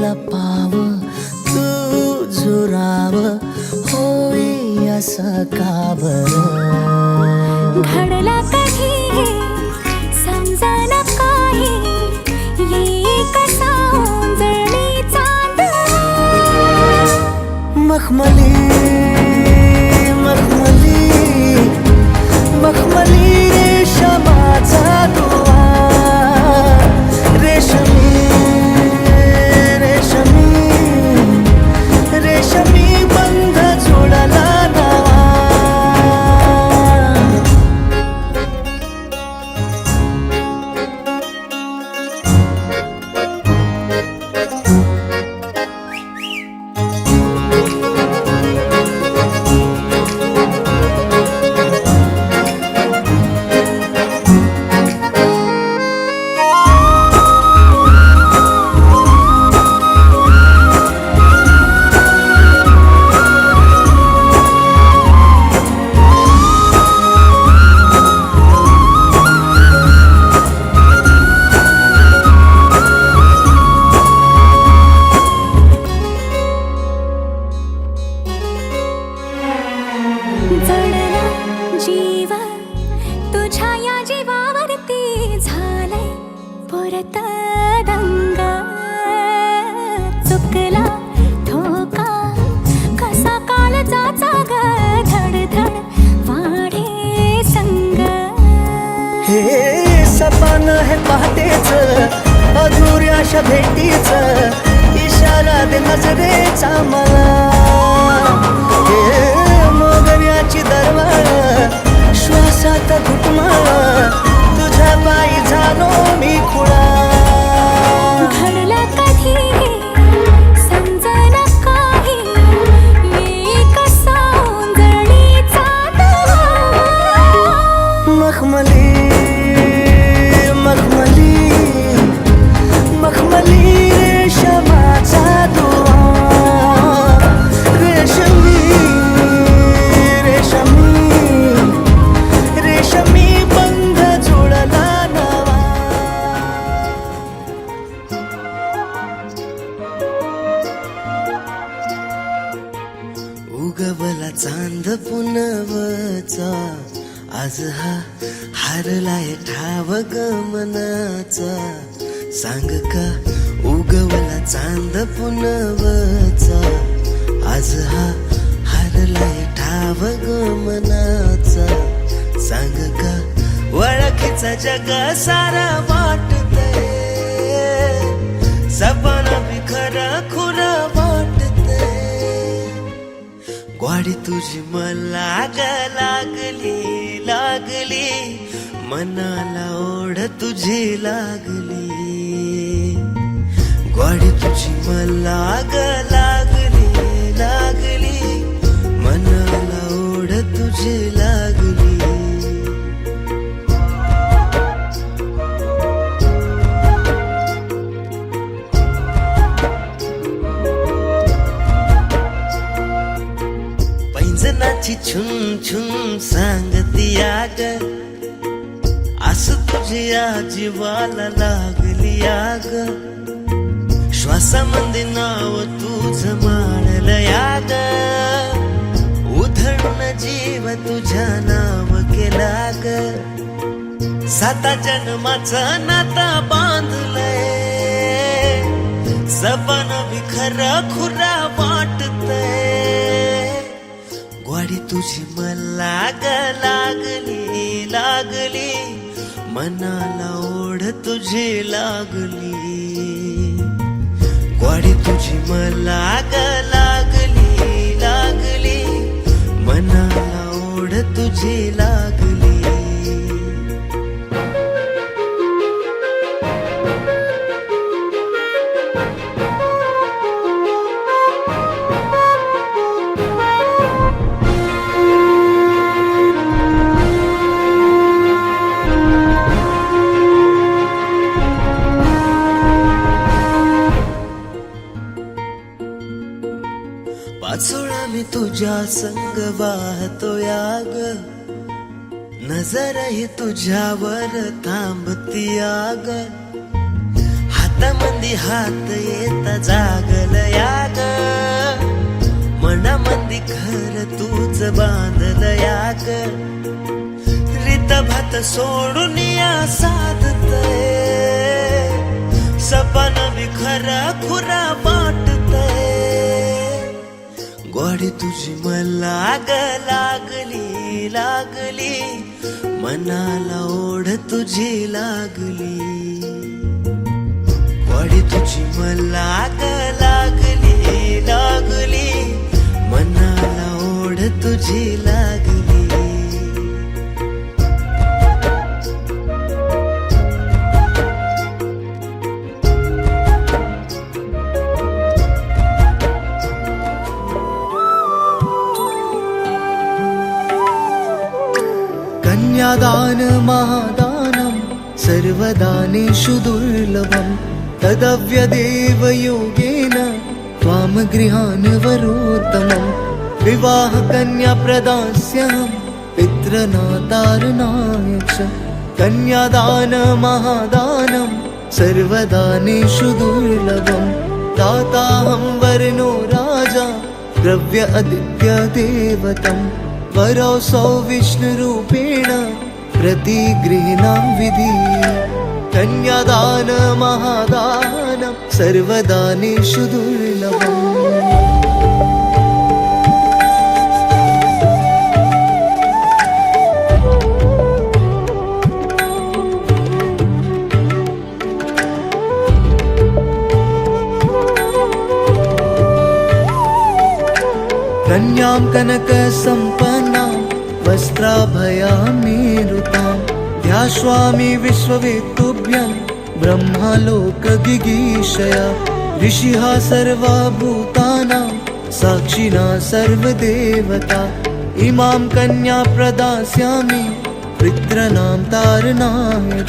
लपाव तू झुराव होई असं का बरं घडला कधी हे समजना काही ये कसा ओंजळी चांद मखमली मखमली मखमली रेशमाचा दुवा रेशमी रेशमी रेशमी बंध जोडला नवा जडला जीव तुझ्या या जीवावरती झालंय परत दंग चुकला धोका कसा काळजाचा ग धडधड वाढे संग हे सपन है पहाटेच अधुऱ्याशा भेटीच इशारा दे नजरेचा मला हे मोगऱ्याची दरवाळ श्वासात घुटमाळ तुझ्या पायी झालो मी खुळा घडला कधी समजना काही ये कसा ओंजळीचा मखमली मखमली मखमली रेशमाचा दुवा रेशमी रेशमी रेशमी बंध जोडला नवा उगवला चांद पुनवचा आज हा हारलाय ठाव गमनाचा सांग का उगवला चांद पुनवचा आज हा हारलाय ठाव गमनाचा सांग का ओळखीचा जग सारा वाटतंय सपना भी खरं खुरं वाटतंय ग्वाडी तुझी मला ग लागली लागली मनाला ओढ तुझी लागली ग्वाडी तुझी मला ग लागली लागली मनाला ओढ तुझी लागली पैंजनाची छुन छुन सांगती आग आस तुझ्या जीवाला लागली आग श्वासामध्ये नाव तुझं माळलं याग उधळून जीव तुझ्या नाव केला ग साता जन्माचं नाता बांधलंय सपन भी खरं खुरा वाटतंय ग्वाडी तुझी मला ग लागली लागली मनाला ओढ तुझी लागली ग्वाडी तुझी मला ग लागली लागली मनाला ओढ तुझी लागली पाचोळा मी तुझ्या संग वाहतो याग नजर ही तुझ्यावर थांबती आग हात हातामंदी हात येता जागल याग, मनामंदी घर तूच बांधल याग, रीत भात सोडून या साधतय, सपन बी खरा खुरा वाटतय, गोडी तुझी मला ग लागली लागली, मनाला ओढ तुझी लागली, गोडी तुझी मला ग लागली लागली, मनाला ओढ तुझी लागली. कन्यादान महादानं सर्वदानेषु दुर्लभं, तदव्यदेव योगेन त्वां गृहान् वरोत्तमं, विवाहकन्या प्रदास्यहं पितृनातारणाय च, कन्यादान महादानं सर्वदानेषु दुर्लभं, दाताहं वर्णो राजा द्रव्य आदित्य देवतं, वरौसौ विष्णुरूपेण प्रतिगृह्णां विधि, कन्यादान महादानं सर्वदानेषु दुर्लभम्. कन्यां कनकसम्पन्नां वस्त्राभयां निरुतां, ध्यास्वामि विश्ववेत्तुभ्यं ब्रह्मालोकगिगीषया, ऋषिः सर्वा भूतानां साक्षिणा सर्वदेवता, इमां कन्या प्रदास्यामि पितॄणां तारणाय च.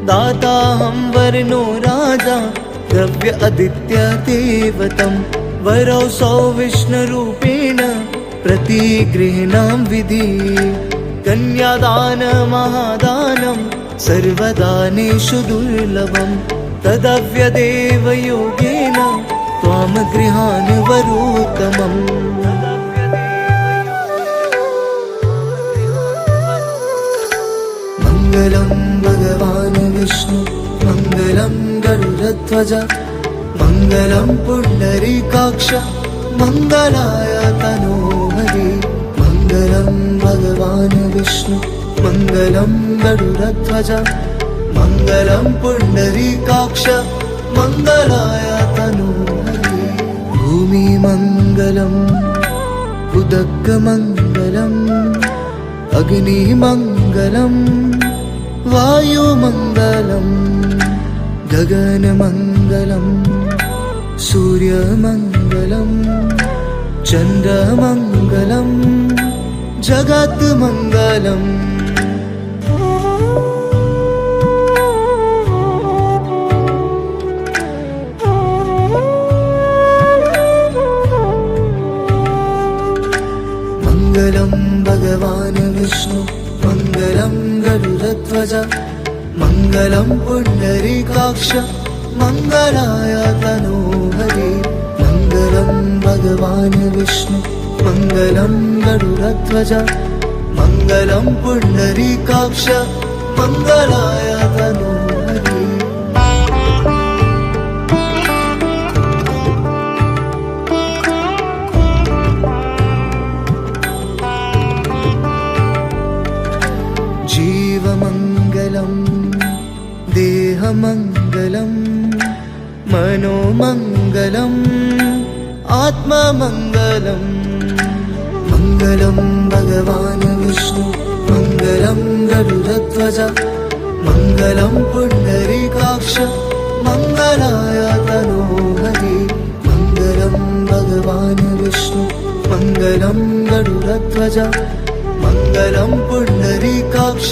दाताहं वर्णो राजा द्रव्य आदित्य देवतं, वरौसौ विष्णुरूपेण प्रतिगृह्णां विधि, कन्यादान महादानं सर्वदानेषु दुर्लभं, तदव्यदेव योगेन त्वां गृहान् वरोत्तमम्. मङ्गलं भगवान् विष्णु मङ्गलं गरुडध्वज, मङ्गलं पुण्डरीकाक्ष मङ्गलाय तनोहरि, मङ्गलं भगवान् विष्णु मङ्गलं गरुडध्वज, मङ्गलं पुण्डरीकाक्ष मङ्गलाय तनोहरि, भूमिमङ्गलम् उदकमङ्गलम् अग्निमङ्गलम् वायुमङ्गलं, गगनमङ्गलं सूर्यमङ्गलं चन्द्रमङ्गलं जगत्मङ्गलम्. मङ्गलं भगवान् विष्णु मङ्गलं गरुडध्वज, मङ्गलं पुण्डरीकाक्ष मङ्गलाय तनोहरि, मङ्गलं भगवान् विष्णु मङ्गलं गरुडध्वज, मङ्गलं पुण्डरीकाक्ष मङ्गलाय तनोहरि. जीवमङ्गलं देहमङ्गलं मनोमङ्गलम् आत्ममङ्गलम्, मङ्गलं भगवान् विष्णु मङ्गलं गरुडध्वज, मङ्गलं पुण्डरीकाक्ष मङ्गलाय तनोहरि, मङ्गलं भगवान् विष्णु मङ्गलं गरुडध्वज, मङ्गलं पुण्डरीकाक्ष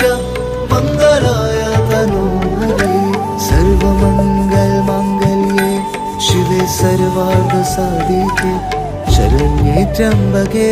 मङ्गलाय तनोहरि. सर्वमङ्गलमाङ्गल्ये शिवे सर्वार्थसाधिके शरण्ये त्र्यंबके